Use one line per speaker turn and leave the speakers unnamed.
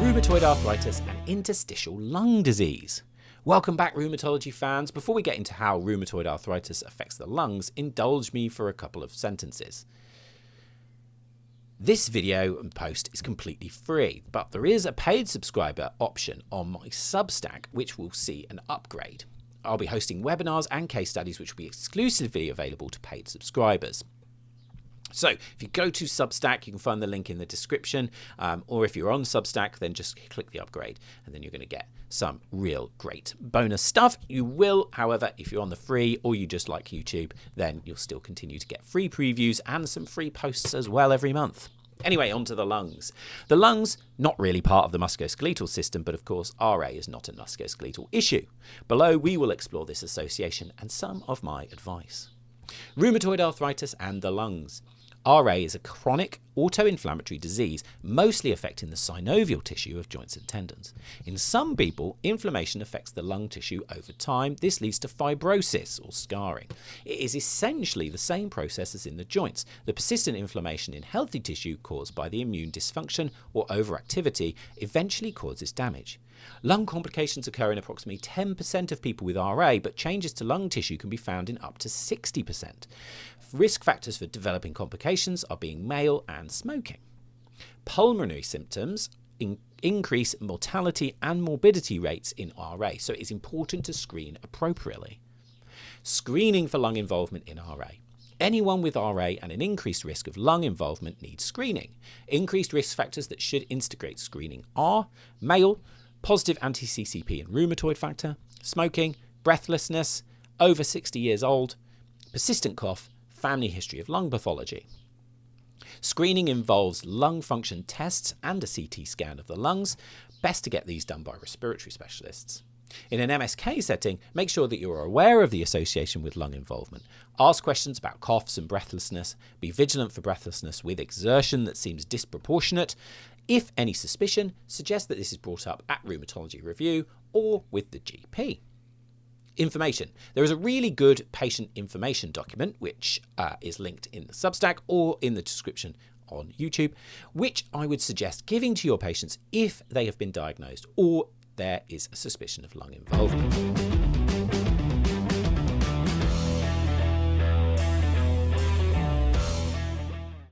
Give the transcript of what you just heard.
rheumatoid arthritis and interstitial lung disease. Welcome back, rheumatology fans. Before we get into how rheumatoid arthritis affects the lungs, indulge me for a couple of sentences. This video and post is completely free, but there is a paid subscriber option on my Substack which will see an upgrade. I'll be hosting webinars and case studies which will be exclusively available to paid subscribers. So if you go to Substack, you can find the link in the description, or if you're on Substack, then just click the upgrade and then you're going to get some real great bonus stuff. You will, however, if you're on the free or you just like YouTube, then you'll still continue to get free previews and some free posts as well every month. Anyway, on to the lungs. The lungs, not really part of the musculoskeletal system, but of course RA is not a musculoskeletal issue. Below, we will explore this association and some of my advice. Rheumatoid arthritis and the lungs. RA is a chronic autoinflammatory disease mostly affecting the synovial tissue of joints and tendons. In some people, inflammation affects the lung tissue over time. This leads to fibrosis or scarring. It is essentially the same process as in the joints. The persistent inflammation in healthy tissue caused by the immune dysfunction or overactivity eventually causes damage. Lung complications occur in approximately 10% of people with RA, but changes to lung tissue can be found in up to 60%. Risk factors for developing complications are being male and smoking. Pulmonary symptoms increase mortality and morbidity rates in RA, so it is important to screen appropriately. Screening for lung involvement in RA. Anyone with RA and an increased risk of lung involvement needs screening. Increased risk factors that should instigate screening are male, positive anti-CCP and rheumatoid factor, smoking, breathlessness, over 60 years old, persistent cough, family history of lung pathology. Screening involves lung function tests and a CT scan of the lungs. Best to get these done by respiratory specialists. In an MSK setting, make sure that you are aware of the association with lung involvement. Ask questions about coughs and breathlessness. Be vigilant for breathlessness with exertion that seems disproportionate. If any suspicion, suggest that this is brought up at Rheumatology Review or with the GP. Information. There is a really good patient information document, which is linked in the Substack or in the description on YouTube, which I would suggest giving to your patients if they have been diagnosed or there is a suspicion of lung involvement.